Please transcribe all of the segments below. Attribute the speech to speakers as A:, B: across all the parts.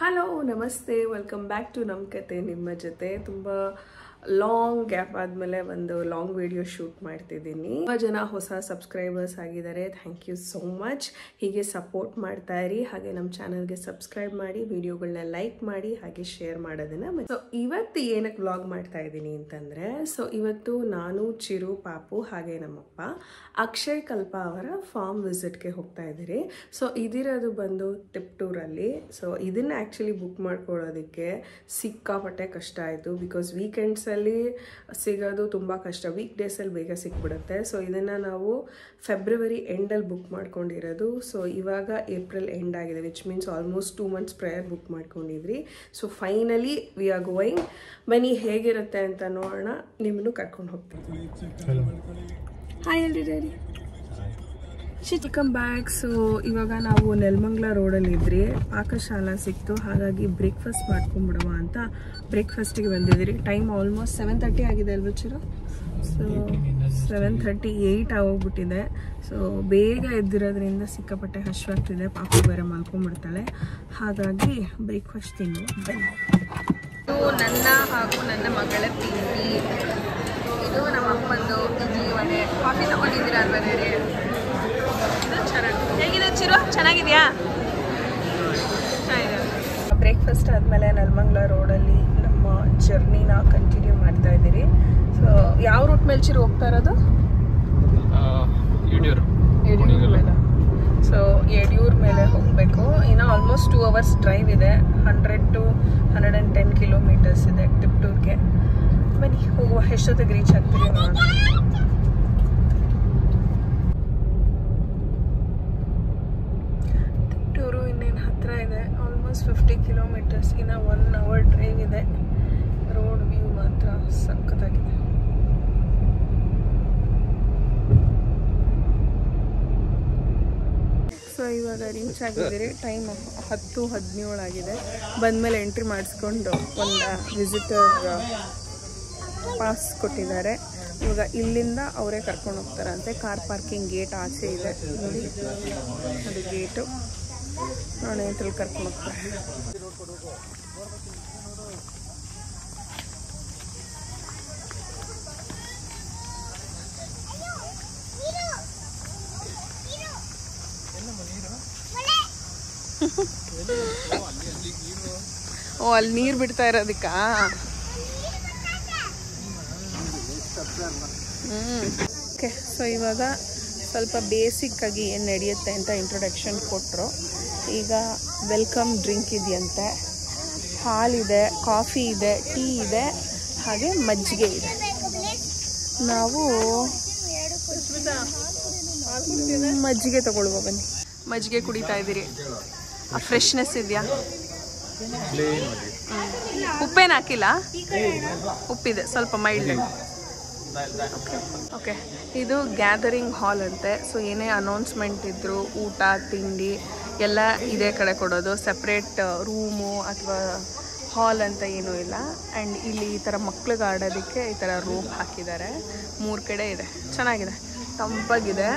A: Hello ನಮಸ್ತೆ, welcome back to ನಮ್ಮ ಕತೆ ನಿಮ್ಮ ಜೊತೆ. ತುಂಬ ಲಾಂಗ್ ಗ್ಯಾಪ್ ಆದಮೇಲೆ ಒಂದು ಲಾಂಗ್ ವಿಡಿಯೋ ಶೂಟ್ ಮಾಡ್ತಿದ್ದೀನಿ. ತುಂಬ ಜನ ಹೊಸ ಸಬ್ಸ್ಕ್ರೈಬರ್ಸ್ ಆಗಿದ್ದಾರೆ. Thank you so much. ಹೀಗೆ ಸಪೋರ್ಟ್ ಮಾಡ್ತಾ ಇರಿ. ಹಾಗೆ ನಮ್ಮ ಚಾನಲ್ಗೆ ಸಬ್ಸ್ಕ್ರೈಬ್ ಮಾಡಿ, ವಿಡಿಯೋಗಳನ್ನ ಲೈಕ್ ಮಾಡಿ, ಹಾಗೆ ಶೇರ್ ಮಾಡೋದನ್ನ. ಸೊ ಇವತ್ತು ಏನಕ್ಕೆ ವ್ಲಾಗ್ ಮಾಡ್ತಾ ಇದ್ದೀನಿ ಅಂತಂದರೆ, ಸೊ ಇವತ್ತು ನಾನು, ಚಿರು, ಪಾಪು ಹಾಗೆ ನಮ್ಮಪ್ಪ ಅಕ್ಷಯ್ ಕಲ್ಪ ಅವರ ಫಾರ್ಮ್ ವಿಸಿಟ್ಗೆ ಹೋಗ್ತಾ ಇದ್ದೀರಿ. ಸೊ ಇದಿರೋದು ಬಂದು ತಿಪ್ಟೂರಲ್ಲಿ. ಸೊ ಇದನ್ನು ಆ್ಯಕ್ಚುಲಿ ಬುಕ್ ಮಾಡ್ಕೊಳ್ಳೋದಕ್ಕೆ ಸಿಕ್ಕಾಪಟ್ಟೆ ಕಷ್ಟ ಆಯಿತು. ಬಿಕಾಸ್ ವೀಕೆಂಡ್ಸಲ್ಲಿ ಸಿಗೋದು ತುಂಬ ಕಷ್ಟ, ವೀಕ್ ಡೇಸಲ್ಲಿ ಬೇಗ ಸಿಕ್ಬಿಡುತ್ತೆ. ಸೊ ಇದನ್ನು ನಾವು ಫೆಬ್ರವರಿ ಎಂಡಲ್ಲಿ ಬುಕ್ ಮಾಡ್ಕೊಂಡಿರೋದು. ಸೊ ಇವಾಗ ಏಪ್ರಿಲ್ ಎಂಡ್ ಆಗಿದೆ, which means almost 2 months prior book ಮಾಡ್ಕೊಂಡಿದ್ರಿ. So finally we are going. ಬನ್ನಿ ಹೇಗಿರುತ್ತೆ ಅಂತ ನೋಡೋಣ, ನಿಮ್ಮನ್ನು ಕರ್ಕೊಂಡು ಹೋಗ್ತೀನಿ. ಹಾಯ್ ಎಲ್ರಿ ಡ್ಯಾಡಿ, ವೆಲ್ಕಮ್ ಬ್ಯಾಕ್. ಸೊ ಇವಾಗ ನಾವು ನೆಲಮಂಗಲ ರೋಡಲ್ಲಿ ಇದ್ರಿ, ಪಾಕಶಾಲಾ ಸಿಕ್ತು. ಹಾಗಾಗಿ ಬ್ರೇಕ್ಫಾಸ್ಟ್ ಮಾಡ್ಕೊಂಡ್ಬಿಡುವ ಅಂತ ಬ್ರೇಕ್ಫಾಸ್ಟಿಗೆ ಬಂದಿದ್ದೀರಿ. ಟೈಮ್ ಆಲ್ಮೋಸ್ಟ್ 7:30 ಆಗಿದೆ ಅಲ್ವ ಚಿರು? ಸೊ 7:38 ಆಗೋಗ್ಬಿಟ್ಟಿದೆ. ಸೊ ಬೇಗ ಎದ್ದಿರೋದ್ರಿಂದ ಸಿಕ್ಕಾಪಟ್ಟೆ ಹಶ್ವಾಗ್ತಿದೆ. ಪಾಪು ಬೇರೆ ಮಲ್ಕೊಂಡ್ಬಿಡ್ತಾಳೆ. ಹಾಗಾಗಿ ಬ್ರೇಕ್ಫಾಸ್ಟ್ ತಿನ್ನು ಬನ್ನಿ. ಇದು ನನ್ನ ಹಾಗೂ ನನ್ನ ಮಗಳ ತಿಂಡಿ. ಇದು ನಮ್ಮ ಅಪ್ಪಂದು ಇಡ್ಲಿ ವಡೆ. ಕಾಫಿ ತಗೊಂಡಿದ್ದೀರಾ ಅಲ್ವ ರೆಡಿ? ಹೇಗಿದೆ ಚಿರು? ಚೆನ್ನಾಗಿದೆಯಾ? ಬ್ರೇಕ್ಫಾಸ್ಟ್ ಆದಮೇಲೆ ನೆಲಮಂಗಲ ರೋಡಲ್ಲಿ ನಮ್ಮ ಜರ್ನಿನ ಕಂಟಿನ್ಯೂ ಮಾಡ್ತಾ ಇದ್ದೀರಿ. ಸೊ ಯಾವ ರೂಟ್ ಮೇಲೆ ಚಿರು ಹೋಗ್ತಾ ಇರೋದು? ಯಡಿಯೂರು ಮೇಲೆ. ಸೊ ಯಡಿಯೂರು ಮೇಲೆ ಹೋಗಬೇಕು. ಇನ್ನು ಆಲ್ಮೋಸ್ಟ್ 2 hours ಡ್ರೈವ್ ಇದೆ. 100 to 110 kilometers ಇದೆ ತಿಪ್ಟೂರ್ಗೆ. ಬನ್ನಿ ಹೋಗುವ. ಎಷ್ಟೊತ್ತಿಗೆ ರೀಚ್ ಆಗ್ತೀವಿ ನೋಡೋಣ. ಇನ್ನೇನು ಹತ್ರ ಇದೆ, ಆಲ್ಮೋಸ್ಟ್ 50 kilometers. ಇನ್ನು 1 hour ಡ್ರೈವ್ ಇದೆ. ರೋಡ್ ವ್ಯೂ ಮಾತ್ರ ಸಖತ್ತಾಗಿದೆ. ಸೊ ಇವಾಗ ರೀಚ್ ಆಗಿದ್ದೀರಿ. ಟೈಮ್ 10:17 ಆಗಿದೆ. ಬಂದಮೇಲೆ ಎಂಟ್ರಿ ಮಾಡಿಸ್ಕೊಂಡು ಒಂದು ವಿಸಿಟರ್ ಪಾಸ್ ಕೊಟ್ಟಿದ್ದಾರೆ. ಇವಾಗ ಇಲ್ಲಿಂದ ಅವರೇ ಕರ್ಕೊಂಡು ಹೋಗ್ತಾರಂತೆ. ಕಾರ್ ಪಾರ್ಕಿಂಗ್ ಗೇಟ್ ಆಚೆ ಇದೆ ನೋಡಿ, ಅದು ಗೇಟು. ನೋಡಿ ಎಂಟ್ರಲ್ಲಿ ಕರ್ಕೊಂಡು ಹೋಗ್ತಾರೆ. ಓ, ಅಲ್ಲಿ ನೀರು ಬಿಡ್ತಾ ಇರೋದಕ್ಕಾ? ಓಕೆ. ಸೊ ಇವಾಗ ಸ್ವಲ್ಪ ಬೇಸಿಕ್ಕಾಗಿ ಏನು ನಡೆಯುತ್ತೆ ಅಂತ ಇಂಟ್ರೊಡಕ್ಷನ್ ಕೊಟ್ಟರು. ಈಗ ವೆಲ್ಕಮ್ ಡ್ರಿಂಕ್ ಇದೆಯಂತೆ. ಹಾಲಿದೆ, ಕಾಫಿ ಇದೆ, ಟೀ ಇದೆ, ಹಾಗೆ ಮಜ್ಜಿಗೆ ಇದೆ. ನಾವು ಮಜ್ಜಿಗೆ ತಗೊಳ್ಳುವ ಬನ್ನಿ. ಮಜ್ಜಿಗೆ ಕುಡಿತಾ ಇದ್ದೀರಿ. ಆ ಫ್ರೆಶ್ನೆಸ್ ಇದೆಯಾ? ಉಪ್ಪೇನು ಹಾಕಿಲ್ಲ? ಉಪ್ಪಿದೆ, ಸ್ವಲ್ಪ ಮೈಲ್ಡ್. ಓಕೆ. ಇದು ಗ್ಯಾದರಿಂಗ್ ಹಾಲ್ ಅಂತೆ. ಸೊ ಏನೇ ಅನೌನ್ಸ್ಮೆಂಟ್ ಇದ್ದರೂ ಊಟ ತಿಂಡಿ ಎಲ್ಲ ಇದೇ ಕಡೆ ಕೊಡೋದು. ಸಪ್ರೇಟ್ ರೂಮು ಅಥವಾ ಹಾಲ್ ಅಂತ ಏನೂ ಇಲ್ಲ. ಆ್ಯಂಡ್ ಇಲ್ಲಿ ಈ ಥರ ಮಕ್ಳಿಗೆ ಆಡೋದಕ್ಕೆ ಈ ಥರ ರೂಮ್ ಹಾಕಿದ್ದಾರೆ. 3 ಕಡೆ ಇದೆ, ಚೆನ್ನಾಗಿದೆ, ತಂಪಾಗಿದೆ.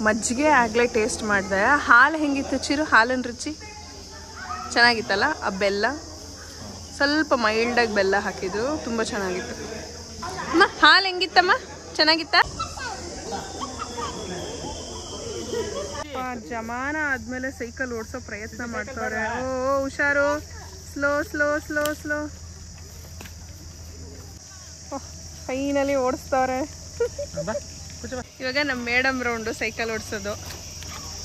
A: ಮಜ್ಜಿಗೆ ಆಗಲೇ ಟೇಸ್ಟ್ ಮಾಡಿದೆ. ಹಾಲು ಹೆಂಗಿತ್ತು ಚಿರು? ಹಾಲಿನ ರುಚಿ ಚೆನ್ನಾಗಿತ್ತಲ್ಲ? ಆ ಬೆಲ್ಲ ಸ್ವಲ್ಪ ಮೈಲ್ಡಾಗಿ ಬೆಲ್ಲ ಹಾಕಿದ್ರು, ತುಂಬ ಚೆನ್ನಾಗಿತ್ತು. ಅಮ್ಮ ಹಾಲು ಹೆಂಗಿತ್ತಮ್ಮ? ಚೆನ್ನಾಗಿತ್ತ? ಜಮಾನ ಆದ್ಮೇಲೆ ಸೈಕಲ್ ಓಡಿಸೋ ಪ್ರಯತ್ನ ಮಾಡ್ತಾರೆ. ಓ ಹುಷಾರು, slow slow slow slow. Finally ಓಡಿಸ್ತಾರೆ. ಇವಾಗ ನಮ್ಮ ಮೇಡಮ್ ರೌಂಡು ಸೈಕಲ್ ಓಡಿಸೋದು.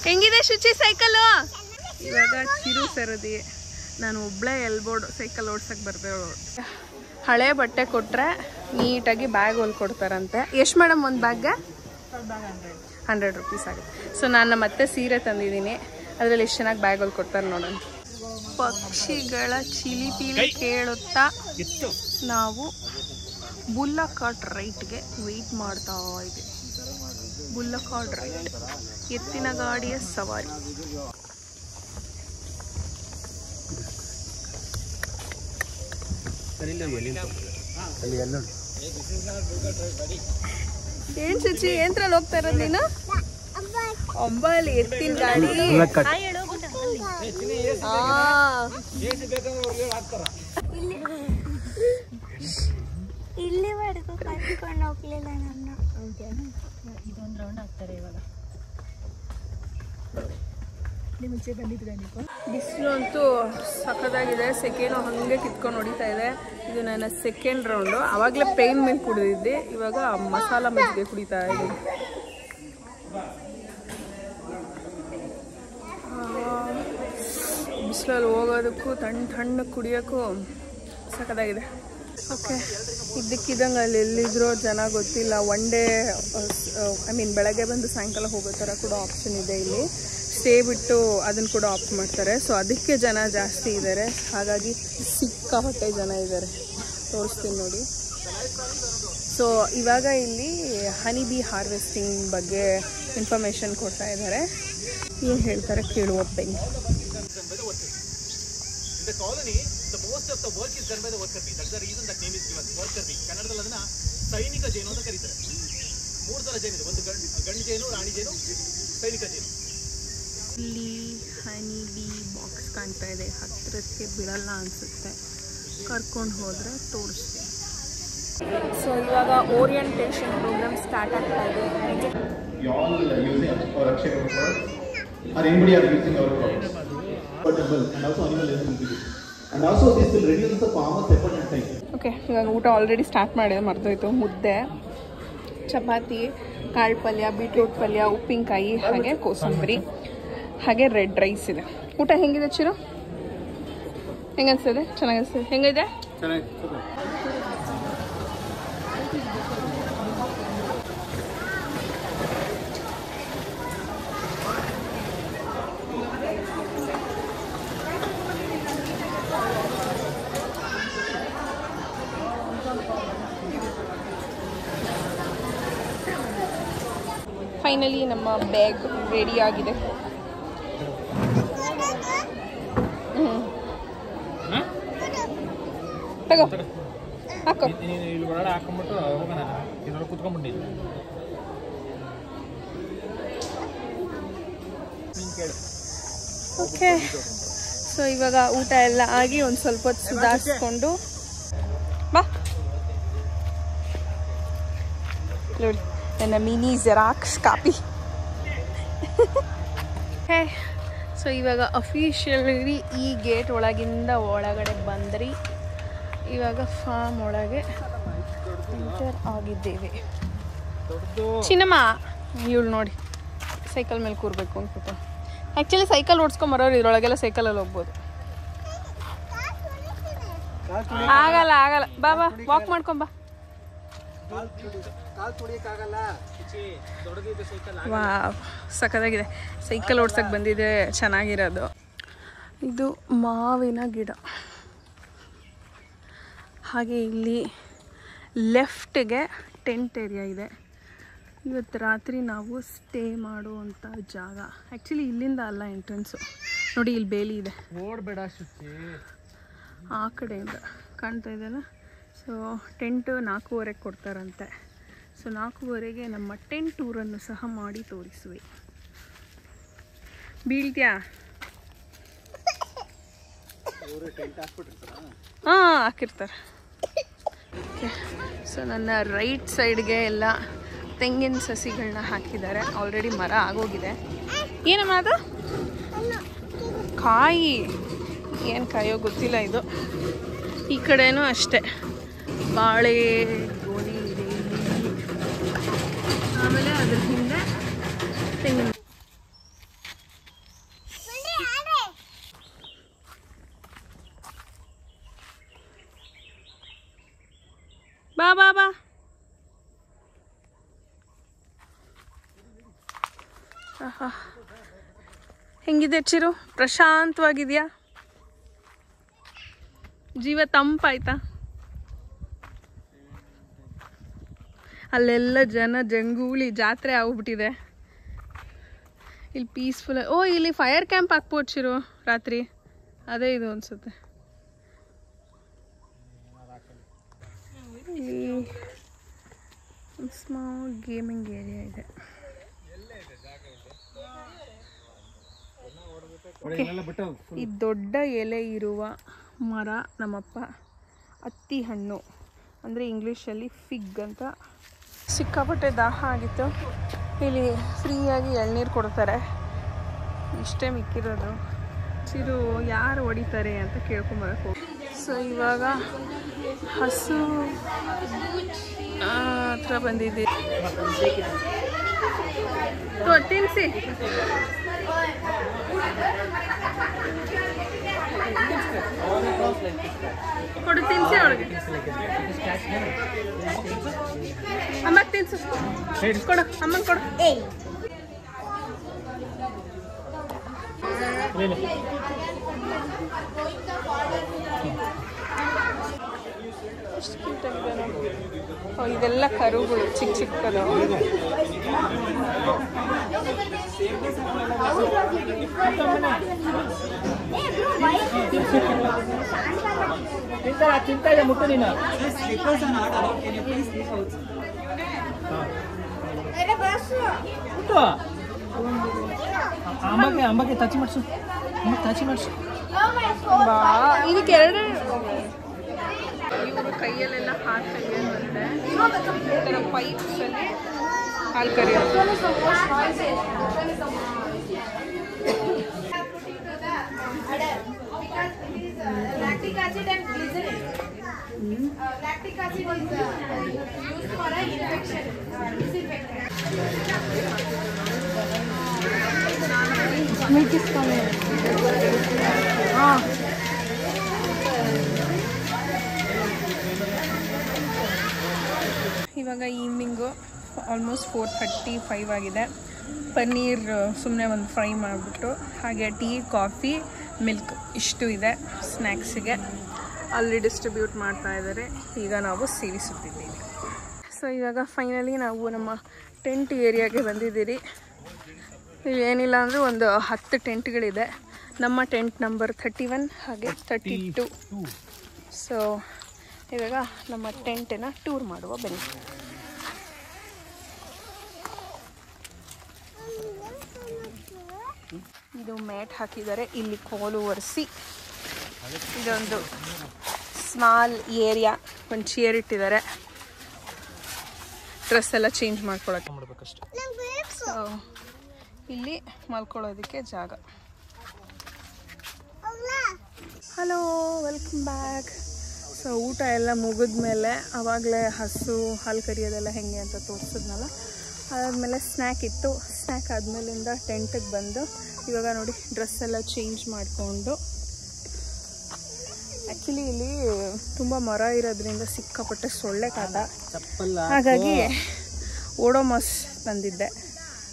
A: ಹೆಂಗಿದೆ ಶುಚಿ ಸೈಕಲು? ಇವಾಗ ಚಿರು ಸರದಿ. ನಾನು ಒಬ್ಬಳೇ ಎಲ್ಬೋರ್ಡ್ ಸೈಕಲ್ ಓಡ್ಸಕ್ಕೆ ಬರ್ತೇವೆ. ಹಳೆ ಬಟ್ಟೆ ಕೊಟ್ಟರೆ ನೀಟಾಗಿ ಬ್ಯಾಗ್ ಹೊಲ್ಕೊಡ್ತಾರಂತೆ. ಎಷ್ಟು ಮೇಡಮ್ ಒಂದು ಬ್ಯಾಗ್ಗೆ? 100 rupees ಆಗುತ್ತೆ. ಸೊ ನಾನು ಮತ್ತೆ ಸೀರೆ ತಂದಿದ್ದೀನಿ, ಅದರಲ್ಲಿ ಎಷ್ಟು ಚೆನ್ನಾಗಿ ಬ್ಯಾಗ್ ಹೊಲ್ಕೊಡ್ತಾರೆ ನೋಡೋಣ. ಪಕ್ಷಿಗಳ ಚಿಲಿಪಿಲಿ ಕೇಳುತ್ತಾ ನಾವು ಬುಲ್ಲಕಾಟ್ ರೈಟ್ಗೆ ವೆಯ್ಟ್ ಮಾಡ್ತಾ ಇದ್ದೀವಿ. ಬುಲ್ಲಕಾಟ್ ರೈಟ್, ಎತ್ತಿನ ಗಾಡಿಯ ಸವಾರಿ. ಏನ್ ಶುಚಿ, ಏನ್ರಲ್ಲಿ ಹೋಗ್ತಾ ಇರೋದು ನೀನು? ಅಂಬಾಲಿ ಎತ್ತಿನ ಗಾಡಿ.
B: ಇಲ್ಲಿವರೆಗೂ ಕರ್ಕೊಂಡು ಹೋಗ್ಲಿಲ್ಲ ನನ್ನ.
C: ಇದೊಂದು ರೌಂಡ್ ಆಗ್ತಾರೆ ಇವಾಗ. ಮುಂಚೆ ಬಂದಿದ್ರೆ ನೀವು.
A: ಬಿಸಿಲು ಅಂತೂ ಸಖತ್ತಾಗಿದೆ. ಸೆಕೆನೋ ಹಾಗೆ ಕಿತ್ಕೊಂಡು ಹೊಡಿತಾ ಇದೆ. ಇದು ನನ್ನ ಸೆಕೆಂಡ್ ರೌಂಡು. ಆವಾಗಲೇ ಪೇನ್ ಮೇಲೆ ಕುಡಿದಿದ್ದೆ, ಇವಾಗ ಮಸಾಲ ಮಜ್ಜಿಗೆ ಕುಡಿತಾ ಇದ್ದೀನಿ. ಬಿಸಿಲಲ್ಲಿ ಹೋಗೋದಕ್ಕೂ ತಣ್ಣ ಕುಡಿಯೋಕ್ಕೂ ಸಖತ್ತಾಗಿದೆ. ಓಕೆ, ಇದ್ದಕ್ಕಿದ್ದಂಗೆ ಅಲ್ಲಿ ಎಲ್ಲಿದ್ರೋ ಜನ ಗೊತ್ತಿಲ್ಲ. ಒನ್ ಡೇ ಬೆಳಗ್ಗೆ ಬಂದು ಸಾಯಂಕಾಲ ಹೋಗೋ ಥರ ಕೂಡ ಆಪ್ಷನ್ ಇದೆ ಇಲ್ಲಿ. ಸ್ಟೇ ಬಿಟ್ಟು ಅದನ್ನು ಕೂಡ ಆಪ್ಟ್ ಮಾಡ್ತಾರೆ. ಸೊ ಅದಕ್ಕೆ ಜನ ಜಾಸ್ತಿ ಇದ್ದಾರೆ. ಹಾಗಾಗಿ ಸಿಕ್ಕಾಪಟ್ಟೆ ಜನ ಇದ್ದಾರೆ. ತೋರಿಸ್ತೀನಿ ನೋಡಿ. ಸೊ ಇವಾಗ ಇಲ್ಲಿ ಹನಿ ಬಿ ಹಾರ್ವೆಸ್ಟಿಂಗ್ ಬಗ್ಗೆ ಇನ್ಫಾರ್ಮೇಷನ್ ಕೊಡ್ತಾ ಇದ್ದಾರೆ. ಏನು ಹೇಳ್ತಾರೆ ಕೇಳುವ ಬನ್ನಿ.
D: The colony, the most of the work is done by the worker bee. That's the reason that name is given, worker bee. ಕನ್ನಡದಲ್ಲಿ ಅದನ್ನ ಸೈನಿಕ ಜೇನು ಅಂತ ಕರೀತಾರೆ. 3 ಥರ ಜೇನು ಇದೆ. ಒಂದು ಗಂಡು ಜೇನು, ರಾಣಿ ಜೇನು, ಸೈನಿಕ ಜೇನು.
A: ಇಲ್ಲಿ ಹನಿ ಬಿ ಬಾಕ್ಸ್ ಕಾಣ್ತಾ ಇದೆ. ಹತ್ತಿರಕ್ಕೆ ಬಿಡಲ್ಲ ಅನಿಸುತ್ತೆ. ಕರ್ಕೊಂಡು ಹೋದರೆ ತೋರಿಸ್ತೀನಿ. ಸೊ ಇವಾಗ ಓರಿಯಂಟೇಷನ್ ಪ್ರೋಗ್ರಾಮ್ ಸ್ಟಾರ್ಟ್ ಆಗ್ತಾ ಇದೆ.
E: You all using our Akshaya products, or anybody are using our products. Portable and also animal health. And also this will reduce the farmer's effort and time.
A: Okay, ಇವಾಗ ಊಟ already start ಮಾಡಿದೆ, ಮರ್ತೋಯ್ತು. ಮುದ್ದೆ, ಚಪಾತಿ, ಕಾಳು ಪಲ್ಯ, beetroot ಪಲ್ಯ, ಉಪ್ಪಿನಕಾಯಿ, ಹಾಗೆ ಕೋಸಂಬರಿ, ಹಾಗೆ ರೆಡ್ ರೈಸ್ ಇದೆ. ಊಟ ಹೆಂಗಿದೆ ಚಿರು? ಹೆಂಗೆ ಅನಿಸ್ತದೆ? ಚೆನ್ನಾಗಿ ಅನಿಸ್ತದೆ. ಹೆಂಗಿದೆ? ಫೈನಲಿ ನಮ್ಮ ಬ್ಯಾಗ್ ರೆಡಿ ಆಗಿದೆ. ತಗೋ ಹಾಕೋ.
D: ಇಲ್ಲಿ ಒಳಗಡೆ ಹಾಕೊಂಡ್ಬಿಟ್ಟು ಹೋಗೋಣ. ಇದ್ರೊಳಗೆ ಕುತ್ಕೊಂಡ್ಬಿಟ್ಟಿದ್ದೆ.
A: ಓಕೆ, ಸೊ ಇವಾಗ ಊಟ ಎಲ್ಲ ಆಗಿ ಒಂದು ಸ್ವಲ್ಪ ಹೊತ್ತು ಸುಧಾರಿಸ್ಕೊಂಡು ಬಾ ನೋಡಿ ನನ್ನ ಮಿನಿ ಜೆರಾಕ್ಸ್ ಕಾಪಿ. ಸೊ ಇವಾಗ ಅಫಿಷಿಯಲಿ ಈ ಗೇಟ್ ಒಳಗಡೆ ಬಂದ್ರಿ. ಇವಾಗ ಫಾರ್ಮ್ ಒಳಗೆ ಎಂಟರ್ ಆಗಿದ್ದೇವೆ. ಚಿನ್ನಮ್ಮ ಇವಳು ನೋಡಿ ಸೈಕಲ್ ಮೇಲೆ ಕೂರಬೇಕು ಅನ್ಕೋತ. ಆ್ಯಕ್ಚುಲಿ ಸೈಕಲ್ ಓಡಿಸ್ಕೊಂಬರೋರು ಇದ್ರೊಳಗೆಲ್ಲ ಸೈಕಲಲ್ಲಿ ಹೋಗ್ಬೋದು. ಆಗಲ್ಲ ಬಾ ವಾಕ್ ಮಾಡ್ಕೊಂಬ. ವಾವ್, ಸಖತ್ತಾಗಿದೆ. ಸೈಕಲ್ ಓಡ್ಸಕ್ಕೆ ಬಂದಿದೆ, ಚೆನ್ನಾಗಿರೋದು. ಇದು ಮಾವಿನ ಗಿಡ. ಹಾಗೆ ಇಲ್ಲಿ ಲೆಫ್ಟ್ಗೆ ಟೆಂಟ್ ಏರಿಯಾ ಇದೆ. ಇವತ್ತು ರಾತ್ರಿ ನಾವು ಸ್ಟೇ ಮಾಡುವಂಥ ಜಾಗ. ಆ್ಯಕ್ಚುಲಿ ಇಲ್ಲಿಂದ ಅಲ್ಲ ಎಂಟ್ರೆನ್ಸು. ನೋಡಿ ಇಲ್ಲಿ ಬೇಲಿ ಇದೆ,
D: ಓಡಬೇಡ ಶುಚಿ.
A: ಆ ಕಡೆಯಿಂದ ಕಾಣ್ತಾ ಇದೆಯಲ್ಲ. ಸೊ ಟೆಂಟು 4:15 ಕೊಡ್ತಾರಂತೆ. ಸೊ 4:15ಗೆ ನಮ್ಮ ಟೆಂಟ್ ಟೂರನ್ನು ಸಹ ಮಾಡಿ ತೋರಿಸುವೆ. ಬೀಳ್ತೀಯಾ? ಹಾಂ, ಹಾಕಿರ್ತಾರೆ. ಓಕೆ, ಸೊ ನನ್ನ ರೈಟ್ ಸೈಡ್ಗೆ ಎಲ್ಲ ತೆಂಗಿನ ಸಸಿಗಳನ್ನ ಹಾಕಿದ್ದಾರೆ. ಆಲ್ರೆಡಿ ಮರ ಆಗೋಗಿದೆ. ಏನಮ್ಮ ಅದು? ಕಾಯಿ. ಏನು ಕಾಯೋ ಗೊತ್ತಿಲ್ಲ ಇದು. ಈ ಕಡೆನೂ ಅಷ್ಟೇ, ಬಾಳೆ, ಗೋಧಿ ಇದೆ. ಆಮೇಲೆ ಅದ್ರ ಹಿಂದೆ ತೆಂಗಿನ. ಬಾ ಬಾ ಬಾ. ಹೆಂಗಿದೆ ಚಿರು? ಪ್ರಶಾಂತವಾಗಿದೆಯಾ? ಜೀವ ತಂಪಾಯ್ತಾ? ಅಲ್ಲೆಲ್ಲ ಜಂಗೂಳಿ ಜಾತ್ರೆ ಆಗ್ಬಿಟ್ಟಿದೆ. ಇಲ್ಲಿ ಪೀಸ್ಫುಲ್. ಓ, ಇಲ್ಲಿ ಫೈರ್ ಕ್ಯಾಂಪ್ ಹಾಕ್ಬೋದು ಚಿರು ರಾತ್ರಿ. ಅದೇ ಇದು ಅನ್ಸುತ್ತೆ. ಇಲ್ಲಿ ಸ್ಮಾಲ್ ಗೇಮಿಂಗ್ ಏರಿಯಾ ಇದೆ. ಈ ದೊಡ್ಡ ಎಲೆ ಇರುವ ಮರ ನಮ್ಮಪ್ಪ ಅತ್ತಿ ಹಣ್ಣು ಅಂದರೆ ಇಂಗ್ಲೀಷಲ್ಲಿ ಫಿಗ್ ಅಂತ. ಸಿಕ್ಕಾಪಟ್ಟೆ ದಾಹ ಆಗಿತ್ತು. ಇಲ್ಲಿ ಫ್ರೀಯಾಗಿ ಎಳ್ನೀರು ಕೊಡ್ತಾರೆ. ಇಷ್ಟೇ ಮಿಕ್ಕಿರೋದು. ಚಿರು ಯಾರು ಹೊಡಿತಾರೆ ಅಂತ ಕೇಳ್ಕೊಂಬರಕ್ಕೆ ಹೋಗಿ. ಸೊ ಇವಾಗ ಹಸು ಹತ್ರ ಬಂದಿದ್ದೀವಿ. ತಿನ್ನಿಸಿ ಕೊಡು, ತಿನ್ಸಿ ಅವಳಿಗೆ. ಅಮ್ಮ ತಿನ್ಸು, ಕೊಡು ಅಮ್ಮಂಗೆ ಕೊಡು. ಎಷ್ಟು ಕ್ಯೂಟಾಗಿದೆ ನೋಡಿ. ಇದೆಲ್ಲ ಕರುಗಳು ಚಿಕ್ಕ ಚಿಕ್ಕದು.
D: ಮುಟ್ಟು ನೀನು ಅಂಬಕ್ಕೆ ಟಚ್ ಮಾಡಿಸು, ಟಚ್ ಮಾಡಿಸು.
A: ಇದಕ್ಕೆ ಎರಡು ಇವರು ಕೈಯಲ್ಲೆಲ್ಲ ಹಾಲು ಕರಿಯೋದು ಬಂದರೆ ಪೈಪ್ಸಲ್ಲಿ ಹಾಲು ಕರಿಯೋದು.
B: Lactic acid and glycerin. Lactic acid is used for an infection, disinfectant. Milk is coming.
A: ಇವಾಗ ಈವ್ನಿಂಗು ಆಲ್ಮೋಸ್ಟ್ 4:35 ಆಗಿದೆ. ಪನ್ನೀರ್ ಸುಮ್ಮನೆ ಒಂದು ಫ್ರೈ ಮಾಡಿಬಿಟ್ಟು, ಹಾಗೆ ಟೀ, ಕಾಫಿ, ಮಿಲ್ಕ್ ಇಷ್ಟು ಇದೆ ಸ್ನ್ಯಾಕ್ಸಿಗೆ. ಅಲ್ಲಿ ಡಿಸ್ಟ್ರಿಬ್ಯೂಟ್ ಮಾಡ್ತಾ ಇದ್ದಾರೆ. ಈಗ ನಾವು ಸೇವಿಸುತ್ತಿದ್ದೀವಿ. ಸೊ ಇವಾಗ ಫೈನಲಿ ನಾವು ನಮ್ಮ ಟೆಂಟ್ ಏರಿಯಾಗೆ ಬಂದಿದ್ದೀರಿ. ಏನಿಲ್ಲ ಅಂದರೆ ಒಂದು 10 ಟೆಂಟ್ಗಳಿದೆ. ನಮ್ಮ ಟೆಂಟ್ ನಂಬರ್ 31 ಹಾಗೆ 32. ಸೊ ಇವಾಗ ನಮ್ಮ ಟೆಂಟನ್ನ ಟೂರ್ ಮಾಡುವ ಬನ್ನಿ. ಇದು ಮ್ಯಾಟ್ ಹಾಕಿದ್ದಾರೆ. ಇಲ್ಲಿ ಕೋಲು ಒರೆಸಿ ಇದೊಂದು ಸ್ಮಾಲ್ ಏರಿಯಾ, ಒಂದು ಚೇರ್ ಇಟ್ಟಿದ್ದಾರೆ. ಡ್ರೆಸ್ ಎಲ್ಲ ಚೇಂಜ್ ಮಾಡ್ಕೊಳಕ್ಕೆ ಮಾಡಬೇಕಷ್ಟೆ. ಸೊ ಇಲ್ಲಿ ಮಲ್ಕೊಳ್ಳೋದಕ್ಕೆ ಜಾಗ. Hello, welcome back. ಸೊ ಊಟ ಎಲ್ಲ ಮುಗಿದ್ಮೇಲೆ ಆವಾಗಲೇ ಹಸು ಹಾಲು ಕರಿಯೋದೆಲ್ಲ ಹೆಂಗೆ ಅಂತ ತೋರಿಸಿದ್ನಲ್ಲ. ಅದಾದಮೇಲೆ ಸ್ನ್ಯಾಕ್ ಇತ್ತು. ಸ್ನ್ಯಾಕ್ ಆದಮೇಲಿಂದ ಟೆಂಟಿಗೆ ಬಂದು ಇವಾಗ ನೋಡಿ ಡ್ರೆಸ್ ಎಲ್ಲ ಚೇಂಜ್ ಮಾಡಿಕೊಂಡು. ಆ್ಯಕ್ಚುಲಿ ಇಲ್ಲಿ ತುಂಬ ಮರ ಇರೋದ್ರಿಂದ ಸಿಕ್ಕಾಪಟ್ಟೆ ಸೊಳ್ಳೆ ಕಾಟ, ಹಾಗಾಗಿ ಓಡೋಮಾಸ್ ತಂದಿದ್ದೆ.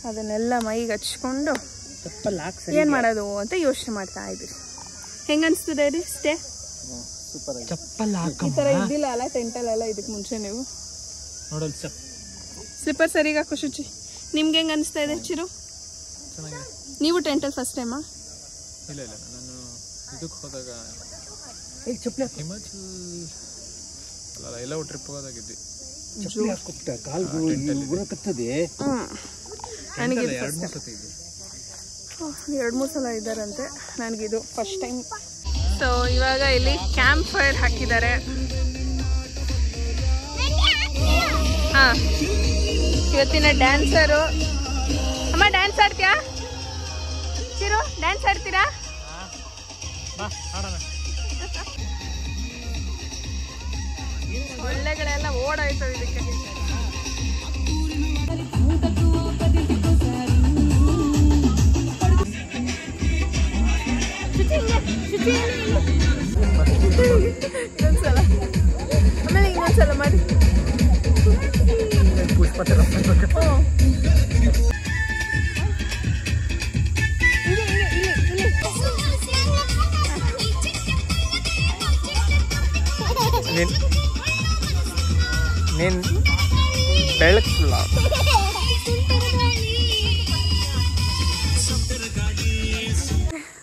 A: ಅದನ್ನೆಲ್ಲ ಮೈಗೆ ಹಚ್ಕೊಂಡು ಏನು ಮಾಡೋದು ಅಂತ ಯೋಚನೆ ಮಾಡ್ತಾ ಇದ್ದೀವಿ. ಹೆಂಗೆ ಅನಿಸ್ತದೆ ರೀ ಸ್ಟೇ? ಈ ಥರ ಇದ್ದಿಲ್ಲ ಅಲ್ಲ ಟೆಂಟಲ್ಲೆಲ್ಲ ಇದಕ್ಕೆ ಮುಂಚೆ ನೀವು? ಸ್ಲಿಪ್ಪರ್ ಸರಿಗ ಖುಷಿ. ನಿಮ್ಗೆ ಹೆಂಗೆ ಅನಿಸ್ತಾ ಇದೆ ಚಿರು? ನೀವು ಟೆಂಟಲ್ಲಿ ಫಸ್ಟ್ ಟೈಮಾ?
D: ಇಲ್ಲ ಇಲ್ಲ, ನಾನು ಇದಕ್ಕೆ ಹೋದಾಗ ಹಿಮಾಚಲ್ ಅಲ್ಲ ಎಲ್ಲ ಟ್ರಿಪ್ ಹೋದಾಗಿದ್ದೆ.
A: ನನಗೆ 2-3 ಸಲ ಇದ್ದಾರಂತೆ. ನನಗಿದು ಫಸ್ಟ್ ಟೈಮ್. ಸೊ ಇವಾಗ ಇಲ್ಲಿ ಕ್ಯಾಂಪ್ ಫೈರ್ ಹಾಕಿದ್ದಾರೆ. ಹಾಂ, ಇವತ್ತಿನ ಡ್ಯಾನ್ಸರು. ಅಮ್ಮ ಡ್ಯಾನ್ಸ್ ಆಡ್ತೀಯಾ ಚಿರು? ಡ್ಯಾನ್ಸ್ ಆಡ್ತೀರಾ? ಸೊಳ್ಳೆಗಳೆಲ್ಲ ಓಡಾಯ್ತು ಇದಕ್ಕೆ. ಇನ್ನೊಂದ್ಸಲ, ಆಮೇಲೆ ಇನ್ನೊಂದ್ಸಲ ಮಾಡಿ.
D: ನೀನು ಬೆಳಕಿಲ್ಲ.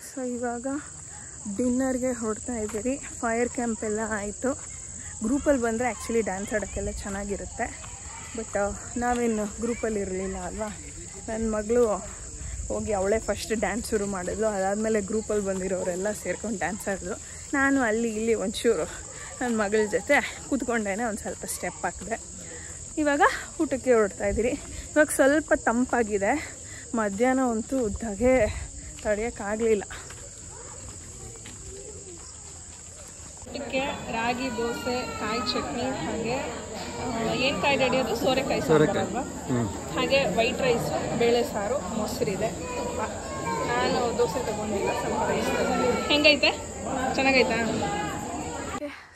A: ಸೊ ಇವಾಗ ಡಿನ್ನರ್ಗೆ ಹೊರಡ್ತಾ ಇದ್ದೀರಿ. ಫೈರ್ ಕ್ಯಾಂಪ್ ಎಲ್ಲ ಆಯಿತು. ಗ್ರೂಪಲ್ಲಿ ಬಂದರೆ ಆ್ಯಕ್ಚುಲಿ ಡ್ಯಾನ್ಸ್ ಆಡೋಕ್ಕೆಲ್ಲ ಚೆನ್ನಾಗಿರುತ್ತೆ. ಬಟ್ ನಾವೇನು ಗ್ರೂಪಲ್ಲಿ ಇರಲಿಲ್ಲ ಅಲ್ವಾ. ನನ್ನ ಮಗಳು ಹೋಗಿ ಅವಳೇ ಫಸ್ಟ್ ಡ್ಯಾನ್ಸ್ ಶುರು ಮಾಡಿದ್ಲು. ಅದಾದಮೇಲೆ ಗ್ರೂಪಲ್ಲಿ ಬಂದಿರೋರೆಲ್ಲ ಸೇರ್ಕೊಂಡು ಡ್ಯಾನ್ಸ್ ಆಡಿದ್ರು. ನಾನು ಅಲ್ಲಿ ಇಲ್ಲಿ ಒಂಚೂರು ನನ್ನ ಮಗಳ ಜೊತೆ ಕೂತ್ಕೊಂಡೇನೆ ಒಂದು ಸ್ವಲ್ಪ ಸ್ಟೆಪ್ ಹಾಕಿದೆ. ಇವಾಗ ಊಟಕ್ಕೆ ಹೊರಡ್ತಾ ಇದ್ದೀರಿ. ಇವಾಗ ಸ್ವಲ್ಪ ತಂಪಾಗಿದೆ. ಮಧ್ಯಾಹ್ನ ಅಂತೂ ಉದ್ದಾಗೆ ತಡೆಯೋಕ್ಕಾಗಲಿಲ್ಲ. ಊಟಕ್ಕೆ ರಾಗಿ ದೋಸೆ, ಕಾಯಿ ಚಟ್ನಿ, ಹಾಗೆ ಏನು ಕಾಯಿ ರೆಡಿ ಅದು ಸೋರೆಕಾಯಿ ಸಾಂಬಾರಲ್ವಾ, ಹಾಗೆ ವೈಟ್ ರೈಸು, ಬೇಳೆ ಸಾರು, ಮೊಸರಿದೆ, ತುಪ್ಪ. ನಾನು ದೋಸೆ ತಗೊಂಡಿಲ್ಲ, ಸ್ವಲ್ಪ ರೈಸ್ ತಗೊಂಡಿಲ್ಲ. ಹೆಂಗೈತೆ? ಚೆನ್ನಾಗೈತಾ?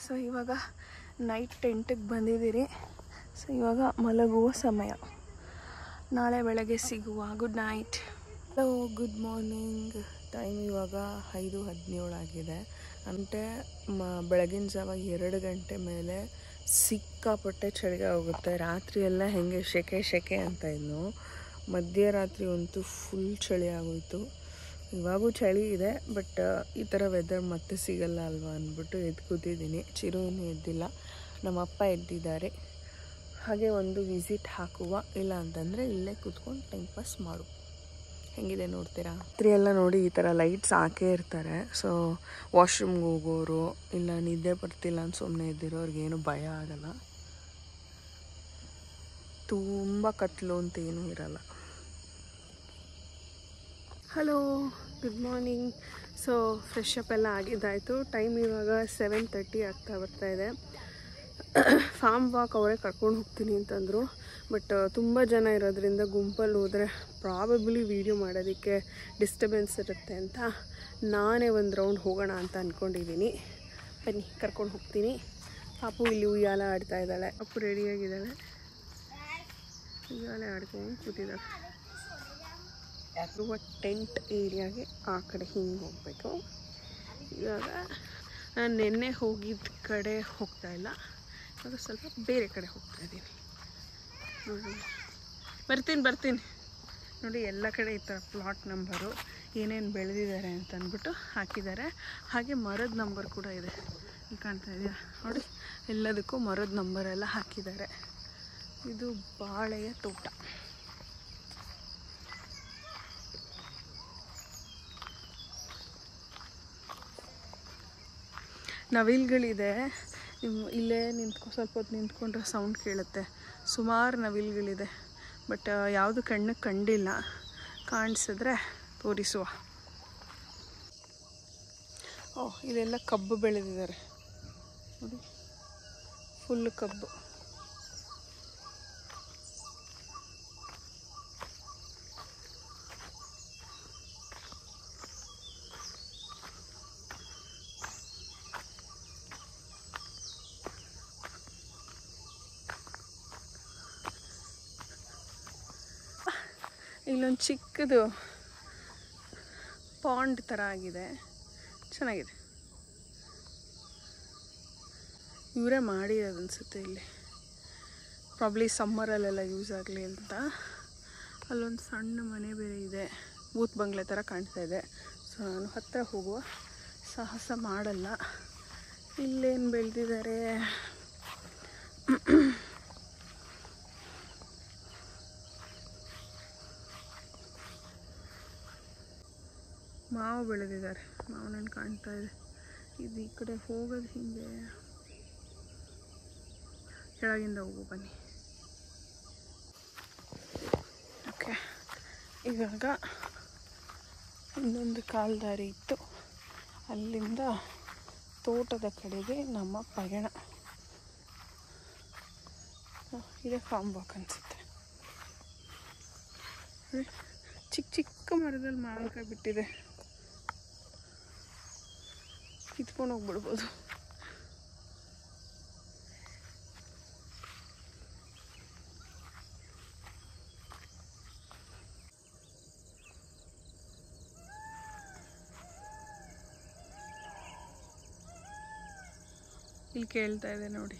A: ಸೊ ಇವಾಗ ನೈಟ್ 10ಕ್ಕೆ ಬಂದಿದ್ದೀರಿ. ಸೊ ಇವಾಗ ಮಲಗುವ ಸಮಯ. ನಾಳೆ ಬೆಳಗ್ಗೆ ಸಿಗುವ. Good night. Hello, good morning. Time ಇವಾಗ 5:17 ಆಗಿದೆ. ಅಂದರೆ ಬೆಳಗಿನ ಜಾವ 2 ಗಂಟೆ ಮೇಲೆ ಸಿಕ್ಕಾಪಟ್ಟೆ ಚಳಿಗೆ ಹೋಗುತ್ತೆ. ರಾತ್ರಿ ಎಲ್ಲ ಹೆಂಗೆ ಸೆಕೆ ಅಂತ ಇದ್ನು. ಮಧ್ಯರಾತ್ರಿ ಅಂತೂ ಫುಲ್ ಚಳಿ ಆಗೋಯ್ತು. ಇವಾಗೂ ಚಳಿ ಇದೆ, ಬಟ್ ಈ ಥರ ವೆದರ್ ಮತ್ತೆ ಸಿಗಲ್ಲ ಅಲ್ವಾ ಅಂದ್ಬಿಟ್ಟು ಎದ್ದು ಕೂತಿದ್ದೀನಿ. ಚಿರು ಇನ್ನೂ ಎದ್ದಿಲ್ಲ, ನಮ್ಮ ಅಪ್ಪ ಎದ್ದಿದ್ದಾರೆ. ಹಾಗೆ ಒಂದು ವಿಸಿಟ್ ಹಾಕುವ, ಇಲ್ಲ ಅಂತಂದರೆ ಇಲ್ಲೇ ಕೂತ್ಕೊಂಡು ಟೈಮ್ ಪಾಸ್ ಮಾಡು. ಹೆಂಗಿದೆ ನೋಡ್ತೀರಾ? ರಾತ್ರಿ ಎಲ್ಲ ನೋಡಿ ಈ ಥರ ಲೈಟ್ಸ್ ಹಾಕೇ ಇರ್ತಾರೆ. ಸೊ ವಾಶ್ರೂಮ್ಗೆ ಹೋಗೋರು, ಇಲ್ಲ ನಿದ್ದೆ ಬರ್ತಿಲ್ಲ ಅಂತ ಸುಮ್ಮನೆ ಇದ್ದಿರೋರ್ಗೇನು ಭಯ ಆಗಲ್ಲ. ತುಂಬ ಕತ್ಲು ಅಂತ ಏನೂ ಇರಲ್ಲ. Hello, good morning. So fresh up ಎಲ್ಲ ಆಗಿದ್ದಾಯಿತು. ಟೈಮ್ ಇವಾಗ 7:30 ಆಗ್ತಾ ಬರ್ತಾಯಿದೆ. ಫಾರ್ಮ್ ವಾಕ್ ಅವರೇ ಕರ್ಕೊಂಡು ಹೋಗ್ತೀನಿ ಅಂತಂದರು. ಬಟ್ ತುಂಬ ಜನ ಇರೋದ್ರಿಂದ ಗುಂಪಲ್ಲಿ ಹೋದರೆ ಪ್ರಾಬಬ್ಲಿ ವೀಡಿಯೋ ಮಾಡೋದಕ್ಕೆ ಡಿಸ್ಟರ್ಬೆನ್ಸ್ ಇರುತ್ತೆ ಅಂತ ನಾನೇ ಒಂದು ರೌಂಡ್ ಹೋಗೋಣ ಅಂತ ಅಂದ್ಕೊಂಡಿದ್ದೀನಿ. ಬನ್ನಿ, ಕರ್ಕೊಂಡು ಹೋಗ್ತೀನಿ. ಪಾಪು ಇಲ್ಲಿ ಉಯ್ಯಾಲ ಆಡ್ತಾ ಇದ್ದಾಳೆ. ಅಪ್ಪು ರೆಡಿಯಾಗಿದ್ದಾಳೆ, ಉಯ್ಯಾಲೆ ಆಡ್ಕೊಂಡು ಕೂತಿದ್ದಾಳೆ. ಟೆಂಟ್ ಏರಿಯಾಗೆ ಆ ಕಡೆ ಹಿಂಗೆ ಹೋಗಬೇಕು. ಇವಾಗ ನಾನು ನಿನ್ನೆ ಹೋಗಿದ್ದ ಕಡೆ ಹೋಗ್ತಾ ಇಲ್ಲ, ಇವಾಗ ಸ್ವಲ್ಪ ಬೇರೆ ಕಡೆ ಹೋಗ್ತಾ ಇದ್ದೀನಿ. ಬರ್ತೀನಿ ನೋಡಿ. ಎಲ್ಲ ಕಡೆ ಈ ಥರ ಪ್ಲಾಟ್ ನಂಬರು, ಏನೇನು ಬೆಳೆದಿದ್ದಾರೆ ಅಂತ ಅಂದ್ಬಿಟ್ಟು ಹಾಕಿದ್ದಾರೆ. ಹಾಗೆ ಮರದ ನಂಬರ್ ಕೂಡ ಇದೆ, ಕಾಣ್ತಾ ಇದೆಯಾ ನೋಡಿ. ಎಲ್ಲದಕ್ಕೂ ಮರದ ನಂಬರೆಲ್ಲ ಹಾಕಿದ್ದಾರೆ. ಇದು ಬಾಳೆಯ ತೋಟ. ನವಿಲುಗಳಿದೆ. ಇಲ್ಲೇ ಸ್ವಲ್ಪ ಹೊತ್ತು ನಿಂತ್ಕೊಂಡ್ರೆ ಸೌಂಡ್ ಕೇಳುತ್ತೆ. ಸುಮಾರು ನವಿಲುಗಳಿದೆ, ಬಟ್ ಯಾವುದು ಕಣ್ಣಿಗೆ ಕಂಡಿಲ್ಲ. ಕಾಣಿಸಿದ್ರೆ ತೋರಿಸುವ. ಇದೆಲ್ಲ ಕಬ್ಬು ಬೆಳೆದಿದ್ದಾರೆ ನೋಡಿ, ಫುಲ್ ಕಬ್ಬು. ಇಲ್ಲೊಂದು ಚಿಕ್ಕದು ಪಾಂಡ್ ಥರ ಆಗಿದೆ, ಚೆನ್ನಾಗಿದೆ. ಇವರೇ ಮಾಡಿರೋದು ಅನಿಸುತ್ತೆ. ಇಲ್ಲಿ ಪ್ರಾಬ್ಲಿ ಸಮ್ಮರಲ್ಲೆಲ್ಲ ಯೂಸ್ ಆಗಲಿ ಅಂತ. ಅಲ್ಲೊಂದು ಸಣ್ಣ ಮನೆ ಬೇರೆ ಇದೆ, ಬೂತ್ ಬಂಗ್ಲೆ ಥರ ಕಾಣ್ತಾ ಇದೆ. ಸೊ ನಾನು ಹತ್ತಿರ ಹೋಗುವ ಸಾಹಸ ಮಾಡಲ್ಲ. ಇಲ್ಲೇನು ಬೆಳೆದಿದ್ದಾರೆ? ಮಾವು ಬೆಳೆದಿದ್ದಾರೆ. ಮಾವಿನ ಕಾಣ್ತಾ ಇದೆ. ಇದು ಈ ಕಡೆ ಹೋಗೋದು ಹಿಂಗೆ ಕೆಳಗಿಂದ ಹೋಗು, ಬನ್ನಿ. ಓಕೆ, ಇವಾಗ ಇನ್ನೊಂದು ಕಾಲ್ದಾರಿ ಇತ್ತು, ಅಲ್ಲಿಂದ ತೋಟದ ಕಡೆಗೆ ನಮ್ಮ ಪಯಣ. ಇದೇ ಫಾರ್ಮ್ ವಾಕ್ ಅನಿಸುತ್ತೆ. ಚಿಕ್ಕ ಮರದಲ್ಲಿ ಮಾವಿನಕಾಯಿ ಬಿಟ್ಟಿದೆ, ಕಿತ್ಕೊಂಡು ಹೋಗ್ಬಿಡ್ಬೋದು. ಇಲ್ಲಿ ಕೇಳ್ತಾ ಇದೆ ನೋಡಿ,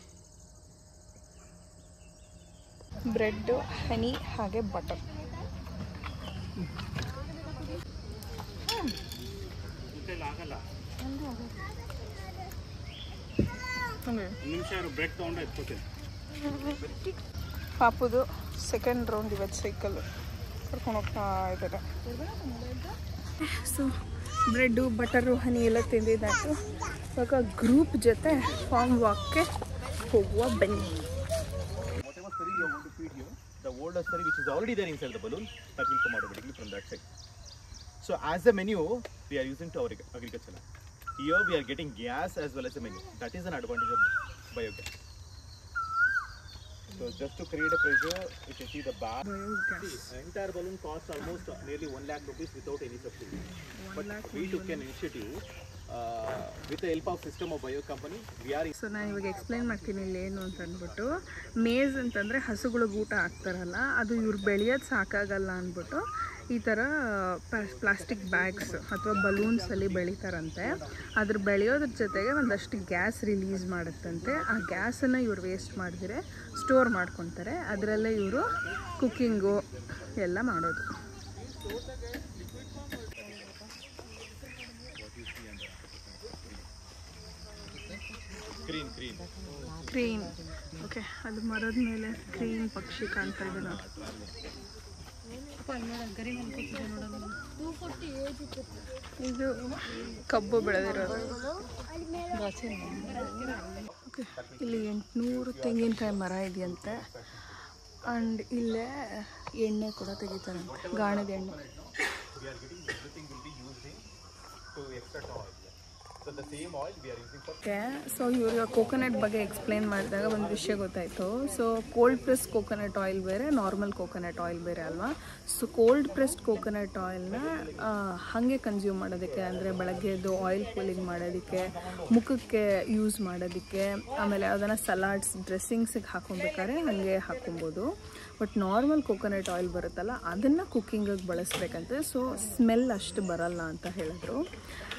A: ಬ್ರೆಡ್, ಹನಿ ಹಾಗೆ ಬಟರ್. ಪಾಪುದು ಸೆಕೆಂಡ್ ರೌಂಡ್ ಇವತ್ತು ಸೈಕಲ್ಲು. ಕರ್ಕೊಂಡು ಹೋಗ್ತಾ ಇದ್ದಾರೆ. ಸೊ ಬ್ರೆಡ್ಡು ಬಟರು ಹನಿ ಎಲ್ಲ ತಿಂದಿದ್ದಾಯಿತು. ಇವಾಗ ಗ್ರೂಪ್ ಜೊತೆ ಫಾರ್ಮ್ ವಾಕ್ಗೆ ಹೋಗುವ ಬನ್ನಿ.
D: Whatever curry you are going to feed here, the older curry which is already there inside the balloon, that will come automatically from that side. So as a menu, we are using to our agriculture land. Here we are getting gas as well as a menu. That is an advantage of biogas. So just to create a pressure, you can see the bar. The entire balloon costs almost nearly 1 lakh rupees without any subsidy. But we took an initiative with the help of system of bio company. We are.
A: So ನಾನು ಇವಾಗ explain ಮಾಡ್ತೀನಿ ಇಲ್ಲಿ ಏನು ಅಂತ ಅಂದ್ಬಿಟ್ಟು, ಮೇಜ್ ಅಂತಂದರೆ ಹಸುಗಳಿಗೆ ಊಟ ಹಾಕ್ತಾರಲ್ಲ, ಅದು ಇವ್ರು ಬೆಳೆಯೋದು ಸಾಕಾಗಲ್ಲ ಅಂದ್ಬಿಟ್ಟು ಈ ಥರ ಪ್ಲಾಸ್ಟಿಕ್ ಬ್ಯಾಗ್ಸ್ ಅಥವಾ ಬಲೂನ್ಸಲ್ಲಿ ಬೆಳೀತಾರಂತೆ. ಅದ್ರ ಬೆಳೆಯೋದ್ರ ಜೊತೆಗೆ ಒಂದಷ್ಟು ಗ್ಯಾಸ್ ರಿಲೀಸ್ ಮಾಡುತ್ತಂತೆ. ಆ ಗ್ಯಾಸನ್ನು ಇವ್ರು ವೇಸ್ಟ್ ಮಾಡಿದ್ರೆ ಸ್ಟೋರ್ ಮಾಡ್ಕೊತಾರೆ. ಅದರಲ್ಲೇ ಇವರು ಕುಕ್ಕಿಂಗು ಎಲ್ಲ ಮಾಡೋದು. ಕ್ರೀನ್ ಓಕೆ, ಅದು ಮರದ ಮೇಲೆ ಕ್ರೀನ್ ಪಕ್ಷಿ ಕಾಣ್ತಾ ಇದೆ ನೋಡಿ. ಇದು ಕಬ್ಬು ಬೆಳೆದಿರೋದು. ಓಕೆ, ಇಲ್ಲಿ 800 ತೆಂಗಿನಕಾಯಿ ಮರ ಇದೆಯಂತೆ. ಆ್ಯಂಡ್ ಇಲ್ಲೇ ಎಣ್ಣೆ ಕೂಡ ತೆಗಿತಾರಂತೆ, ಗಾಣದ ಎಣ್ಣೆ. ಓಕೆ, ಸೊ ಇವ್ರಿಗೆ ಕೋಕೋನಟ್ ಬಗ್ಗೆ ಎಕ್ಸ್ಪ್ಲೈನ್ ಮಾಡಿದಾಗ ಒಂದು ವಿಷಯ ಗೊತ್ತಾಯಿತು. So cold pressed coconut oil ಬೇರೆ, ನಾರ್ಮಲ್ ಕೋಕೋನಟ್ ಆಯಿಲ್ ಬೇರೆ ಅಲ್ವಾ. ಸೊ ಕೋಲ್ಡ್ ಪ್ರೆಸ್ಡ್ ಕೋಕೋನಟ್ ಆಯಿಲ್ನ ಹಾಗೆ ಕನ್ಸ್ಯೂಮ್ ಮಾಡೋದಕ್ಕೆ, ಅಂದರೆ ಬೆಳಗ್ಗೆ ಎದ್ದು ಆಯಿಲ್ ಕೂಲಿಂಗ್ ಮಾಡೋದಕ್ಕೆ, ಮುಖಕ್ಕೆ ಯೂಸ್ ಮಾಡೋದಕ್ಕೆ, ಆಮೇಲೆ ಅದನ್ನು ಸಲಾಡ್ಸ್ ಡ್ರೆಸ್ಸಿಂಗ್ಸಿಗೆ ಹಾಕೊಬೇಕಾದ್ರೆ ಹಾಗೆ ಹಾಕೊಬೋದು. ಬಟ್ ನಾರ್ಮಲ್ ಕೋಕೋನಟ್ ಆಯಿಲ್ ಬರುತ್ತಲ್ಲ, ಅದನ್ನು ಕುಕ್ಕಿಂಗಿಗೆ ಬಳಸಬೇಕಂತೆ. ಸೊ ಸ್ಮೆಲ್ ಅಷ್ಟು ಬರಲ್ಲ ಅಂತ ಹೇಳಿದ್ರು.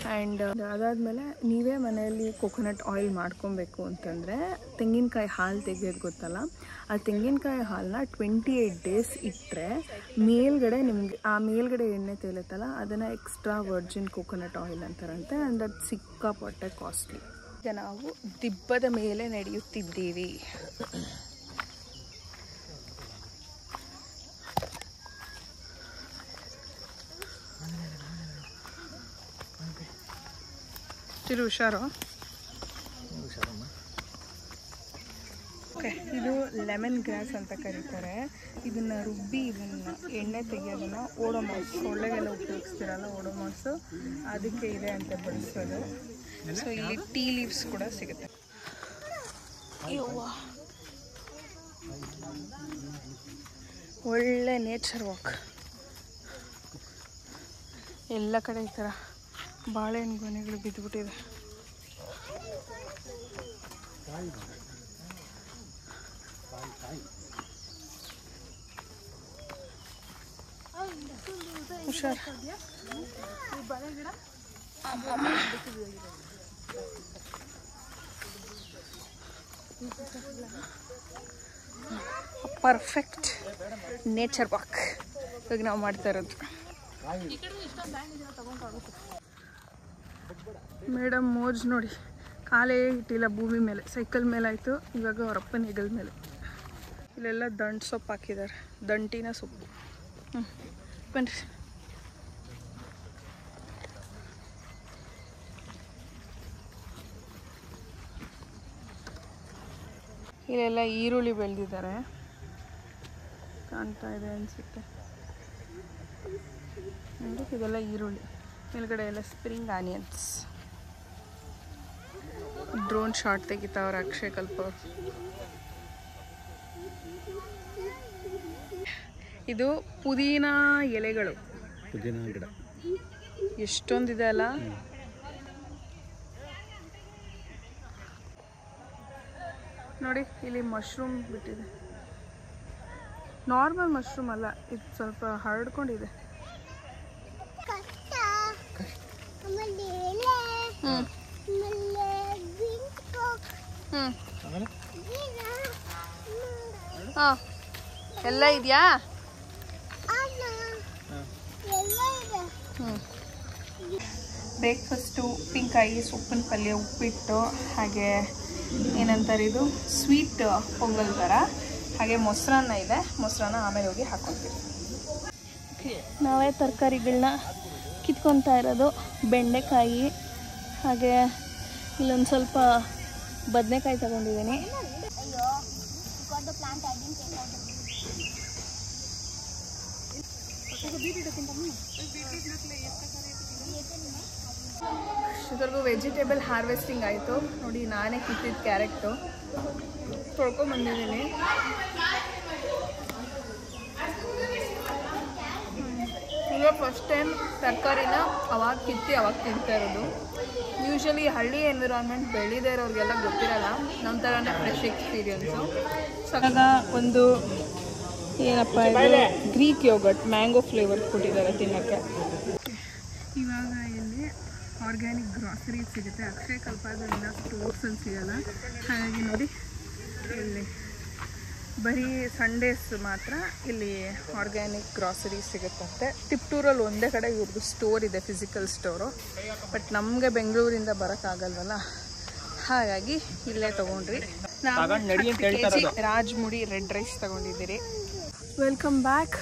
A: ಆ್ಯಂಡ್ ಅದಾದಮೇಲೆ ನೀವೇ ಮನೆಯಲ್ಲಿ ಕೋಕೋನಟ್ ಆಯಿಲ್ ಮಾಡ್ಕೊಬೇಕು ಅಂತಂದರೆ ತೆಂಗಿನಕಾಯಿ ಹಾಲು ತೆಗಿಯೋದು ಗೊತ್ತಲ್ಲ, ಆ ತೆಂಗಿನಕಾಯಿ ಹಾಲನ್ನ 28 days ಇಟ್ಟರೆ ಮೇಲ್ಗಡೆ ನಿಮಗೆ ಆ ಮೇಲ್ಗಡೆ ಎಣ್ಣೆ ತೇಲುತ್ತಲ್ಲ, ಅದನ್ನು ಎಕ್ಸ್ಟ್ರಾ ವರ್ಜಿನ್ ಕೋಕೋನಟ್ ಆಯಿಲ್ ಅಂತಾರಂತೆ. ಆ್ಯಂಡ್ ಅದು ಸಿಕ್ಕಾಪಟ್ಟೆ ಕಾಸ್ಟ್ಲಿ. ಈಗ ನಾವು ದಿಬ್ಬದ ಮೇಲೆ ನಡೆಯುತ್ತಿದ್ದೀವಿ. ಹುಷಾರು. ಓಕೆ, ಇದು ಲೆಮನ್ ಗ್ರಾಸ್ ಅಂತ ಕರೀತಾರೆ. ಇದನ್ನು ರುಬ್ಬಿ ಇದನ್ನು ಎಣ್ಣೆ ತೆಗಿಯೋದನ್ನು ಓಡೋಮಾಸ್, ಸೊಳ್ಳೆಗೆಲ್ಲ ಉಪಯೋಗಿಸ್ತಿರಲ್ಲ ಓಡೋಮಾಸು, ಅದಕ್ಕೆ ಇದೆ ಅಂತ ಬಳಸೋದು. ಸೊ ಇಲ್ಲಿ ಟೀ ಲೀವ್ಸ್ ಕೂಡ ಸಿಗುತ್ತೆ. ಒಳ್ಳೆ ನೇಚರ್ ವಾಕ್. ಎಲ್ಲ ಕಡೆ ಈ ಥರ ಬಾಳೆಹಣ್ಣು ಗೊನೆಗಳು ಬಿದ್ದುಬಿಟ್ಟಿದೆ. ಹುಷಾರ್. ಪರ್ಫೆಕ್ಟ್ ನೇಚರ್ ವಾಕ್ ಇವಾಗ ನಾವು ಮಾಡ್ತಾ ಇರೋದು. ಮೇಡಮ್ ಮೋಜ್ ನೋಡಿ, ಕಾಲೇ ಇಟ್ಟಿಲ್ಲ ಭೂಮಿ ಮೇಲೆ, ಸೈಕಲ್ ಮೇಲೆ ಆಯಿತು, ಇವಾಗ ಅವರಪ್ಪನ ಹೆಗಲ ಮೇಲೆ. ಇಲ್ಲೆಲ್ಲ ದಂಟು ಸೊಪ್ಪು ಹಾಕಿದ್ದಾರೆ, ದಂಟಿನ ಸೊಪ್ಪು. ಬನ್ನಿರಿ. ಇಲ್ಲೆಲ್ಲ ಈರುಳ್ಳಿ ಬೆಳೆದಿದ್ದಾರೆ, ಕಾಣ್ತಾ ಇದೆ ಅನಿಸುತ್ತೆ. ಇದೆಲ್ಲ ಈರುಳ್ಳಿ, ಮೇಲ್ಗಡೆ ಎಲ್ಲ ಸ್ಪ್ರಿಂಗ್ ಆನಿಯನ್ಸ್. ಡ್ರೋನ್ ಶಾಟ್ ತೆಗಿತಾವ್ರ ಅಕ್ಷಯ್ ಕಲ್ಪ ಅವ್ರು. ಇದು ಪುದೀನ ಎಲೆಗಳು,
D: ಪುದೀನ ಗಿಡ
A: ಎಷ್ಟೊಂದಿದೆ ಅಲ್ಲ. ನೋಡಿ ಇಲ್ಲಿ ಮಶ್ರೂಮ್ ಬಿಟ್ಟಿದೆ, ನಾರ್ಮಲ್ ಮಶ್ರೂಮ್ ಅಲ್ಲ, ಇದು ಸ್ವಲ್ಪ ಹರಡ್ಕೊಂಡಿದೆ. ಹಾಂ, ಎಲ್ಲ ಇದೆಯಾ? ಬ್ರೇಕ್ಫಾಸ್ಟು ಉಪ್ಪಿನಕಾಯಿ, ಸೊಪ್ಪಿನ ಪಲ್ಯ, ಉಪ್ಪಿಟ್ಟು, ಹಾಗೆ ಏನಂತಾರೆ ಇದು ಸ್ವೀಟ್ ಪೊಂಗಲ್ ಥರ, ಹಾಗೆ ಮೊಸರನ್ನ ಇದೆ. ಮೊಸರನ್ನ ಆಮೇಲೆ ಹೋಗಿ ಹಾಕ್ಕೊತೀವಿ.
F: ನಾವೇ ತರಕಾರಿಗಳನ್ನ ಕಿತ್ಕೊತಾ ಇರೋದು. ಬೆಂಡೆಕಾಯಿ, ಹಾಗೆ ಇಲ್ಲೊಂದು ಸ್ವಲ್ಪ ಬದನೆಕಾಯಿ ತಗೊಂಡಿದ್ದೀನಿ.
A: ಇಷ್ಟೊತ್ತರೆಗೂ ವೆಜಿಟೇಬಲ್ ಹಾರ್ವೆಸ್ಟಿಂಗ್ ಆಯಿತು ನೋಡಿ. ನಾನೇ ಕಿತ್ತಿದ್ದು ಕ್ಯಾರೆಟು ತೊಳ್ಕೊಂಬಂದಿದ್ದೀನಿ. ಈಗ ಫಸ್ಟ್ ಟೈಮ್ ತರಕಾರಿನ ಅವಾಗ ಕಿತ್ತಿ ಅವಾಗ ತಿಂತಾ ಇರೋದು. ಯೂಶ್ವಲಿ ಹಳ್ಳಿ ಎನ್ವಿರಾನ್ಮೆಂಟ್ ಬೆಳೀದೇ ಇರೋರಿಗೆಲ್ಲ ಗೊತ್ತಿರಲ್ಲ, ನಮ್ಮ ಥರನೇ ಫ್ರೆಶ್ ಎಕ್ಸ್ಪೀರಿಯನ್ಸು. ಆಗ ಒಂದು ಏನಪ್ಪ ಇದು ಗ್ರೀಕ್ ಯೋಗರ್ಟ್ ಮ್ಯಾಂಗೋ ಫ್ಲೇವರ್ ಕೊಟ್ಟಿದ್ದಾರೆ ತಿನ್ನೋಕ್ಕೆ. ಇವಾಗ ಇಲ್ಲಿ ಆರ್ಗ್ಯಾನಿಕ್ ಗ್ರಾಸರೀಸ್ ಸಿಗುತ್ತೆ. ಅಕ್ಷಯ ಕಲ್ಪದಿಂದ ಸ್ಟೋರ್ಸಲ್ಲಿ ಸಿಗೋಲ್ಲ. ಹಾಗಾಗಿ ನೋಡಿ ಇಲ್ಲಿ ಬರೀ ಸಂಡೇಸ್ ಮಾತ್ರ ಇಲ್ಲಿ ಆರ್ಗ್ಯಾನಿಕ್ ಗ್ರಾಸರೀಸ್ ಸಿಗುತ್ತಂತೆ. ಟಿಪ್ಟೂರಲ್ಲಿ ಒಂದೇ ಕಡೆ ಇವ್ರದ್ದು ಸ್ಟೋರ್ ಇದೆ, ಫಿಸಿಕಲ್ ಸ್ಟೋರು. ಬಟ್ ನಮಗೆ ಬೆಂಗಳೂರಿಂದ ಬರೋಕ್ಕಾಗಲ್ವಲ್ಲ, ಹಾಗಾಗಿ ಇಲ್ಲೇ ತೊಗೊಂಡ್ರಿ. ನಾವು ರಾಜ್ಮುಡಿ ರೆಡ್ ರೈಸ್ ತೊಗೊಂಡಿದ್ದೀರಿ. Welcome back.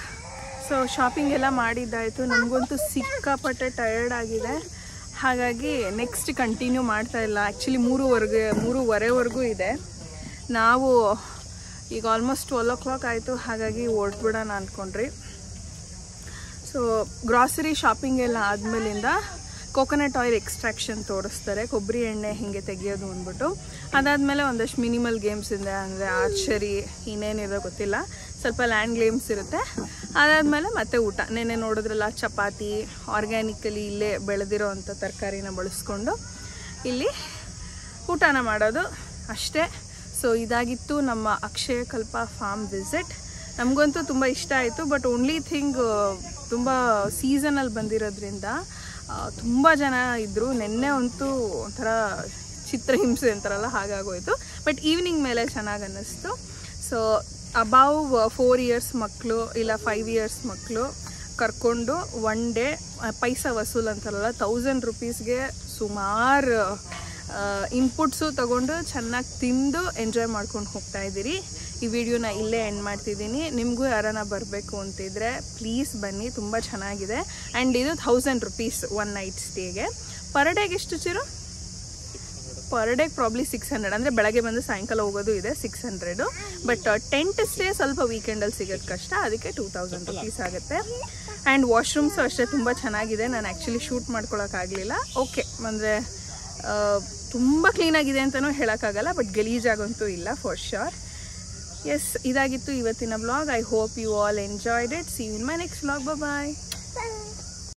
A: ಸೊ ಶಾಪಿಂಗ್ ಎಲ್ಲ ಮಾಡಿದ್ದಾಯಿತು. ನಮಗಂತೂ ಸಿಕ್ಕಾಪಟ್ಟೆ ಟಯರ್ಡ್ ಆಗಿದೆ, ಹಾಗಾಗಿ ನೆಕ್ಸ್ಟ್ ಕಂಟಿನ್ಯೂ ಮಾಡ್ತಾ ಇಲ್ಲ. ಆ್ಯಕ್ಚುಲಿ 3:30ವರೆಗೂ ಇದೆ. ನಾವು ಈಗ ಆಲ್ಮೋಸ್ಟ್ 12 o'clock ಆಯಿತು, ಹಾಗಾಗಿ ಹೊರಟ್ಬಿಡೋಣ ಅಂದ್ಕೊಂಡ್ರಿ. ಸೊ ಗ್ರಾಸರಿ ಶಾಪಿಂಗ್ ಎಲ್ಲ ಆದಮೇಲಿಂದ ಕೋಕೋನಟ್ ಆಯಿಲ್ ಎಕ್ಸ್ಟ್ರಾಕ್ಷನ್ ತೋರಿಸ್ತಾರೆ, ಕೊಬ್ಬರಿ ಎಣ್ಣೆ ಹೀಗೆ ತೆಗಿಯೋದು ಅಂದ್ಬಿಟ್ಟು. ಅದಾದಮೇಲೆ ಒಂದಷ್ಟು ಮಿನಿಮಲ್ ಗೇಮ್ಸ್ ಇದೆ, ಅಂದರೆ ಆರ್ಚರಿ ಇನ್ನೇನಿದೆ ಗೊತ್ತಿಲ್ಲ, ಸ್ವಲ್ಪ ಲ್ಯಾಂಡ್ ಗೇಮ್ಸ್ ಇರುತ್ತೆ. ಅದಾದಮೇಲೆ ಮತ್ತೆ ಊಟ. ನೆನ್ನೆ ನೋಡಿದ್ರಲ್ಲ ಚಪಾತಿ, ಆರ್ಗ್ಯಾನಿಕಲಿ ಇಲ್ಲೇ ಬೆಳೆದಿರೋ ಅಂಥ ತರಕಾರಿನ ಬಳಸ್ಕೊಂಡು ಇಲ್ಲಿ ಊಟನ ಮಾಡೋದು ಅಷ್ಟೇ. ಸೊ ಇದಾಗಿತ್ತು ನಮ್ಮ ಅಕ್ಷಯ ಕಲ್ಪ ಫಾರ್ಮ್ ವಿಸಿಟ್. ನಮಗಂತೂ ತುಂಬ ಇಷ್ಟ ಆಯಿತು. ಬಟ್ ಓನ್ಲಿ ಥಿಂಗ್ ತುಂಬ ಸೀಸನಲ್ಲಿ ಬಂದಿರೋದ್ರಿಂದ ತುಂಬ ಜನ ಇದ್ದರು. ನೆನ್ನೆ ಅಂತೂ ಒಂಥರ ಚಿತ್ರಹಿಂಸೆ ಅಂತಾರಲ್ಲ ಹಾಗಾಗೋಯ್ತು. ಬಟ್ ಈವ್ನಿಂಗ್ ಮೇಲೆ ಚೆನ್ನಾಗಿ ಅನ್ನಿಸ್ತು. ಸೊ ಅಬೌವ್ 4 years ಮಕ್ಕಳು ಇಲ್ಲ 5 years ಮಕ್ಕಳು ಕರ್ಕೊಂಡು ಒನ್ ಡೇ ಪೈಸಾ ವಸೂಲ್ ಅಂತಾರಲ್ಲ 1000 rupeesಗೆ ಸುಮಾರು ಇನ್ಪುಟ್ಸು ತಗೊಂಡು ಚೆನ್ನಾಗಿ ತಿಂದು ಎಂಜಾಯ್ ಮಾಡ್ಕೊಂಡು ಹೋಗ್ತಾ ಇದ್ದೀರಿ. ಈ ವಿಡಿಯೋನ ಇಲ್ಲೇ ಎಂಡ್ ಮಾಡ್ತಿದ್ದೀನಿ. ನಿಮಗೂ ಯಾರನ್ನ ಬರಬೇಕು ಅಂತಿದ್ರೆ ಪ್ಲೀಸ್ ಬನ್ನಿ, ತುಂಬ ಚೆನ್ನಾಗಿದೆ. ಆ್ಯಂಡ್ ಇದು 1000 rupees 1 night ಸ್ಟೇಗೆ. ಪರ್ ಡೇಗೆ ಎಷ್ಟು ಚಿರು? ಪರ್ ಡೇಗೆ ಪ್ರಾಬ್ಲಿ 600, ಅಂದರೆ ಬೆಳಗ್ಗೆ ಬಂದು ಸಾಯಂಕಾಲ ಹೋಗೋದು ಇದೆ 600. ಬಟ್ ಟೆಂಟ್ ಸ್ಟೇ ಸ್ವಲ್ಪ ವೀಕೆಂಡಲ್ಲಿ ಸಿಗೋದು ಕಷ್ಟ, ಅದಕ್ಕೆ 2000 rupees ಆಗುತ್ತೆ. ಆ್ಯಂಡ್ ವಾಶ್ರೂಮ್ಸು ಅಷ್ಟೇ ತುಂಬ ಚೆನ್ನಾಗಿದೆ. ನಾನು ಆ್ಯಕ್ಚುಲಿ ಶೂಟ್ ಮಾಡ್ಕೊಳಕ್ಕಾಗಲಿಲ್ಲ. ಓಕೆ, ಅಂದರೆ ತುಂಬ ಕ್ಲೀನಾಗಿದೆ ಅಂತಲೂ ಹೇಳೋಕ್ಕಾಗಲ್ಲ, ಬಟ್ ಗಲೀಜಾಗಂತೂ ಇಲ್ಲ ಫಾರ್ ಶ್ಯೂರ್. ಎಸ್, ಇದಾಗಿತ್ತು ಇವತ್ತಿನ vlog. I hope you all enjoyed it. See you in my next vlog. Bye.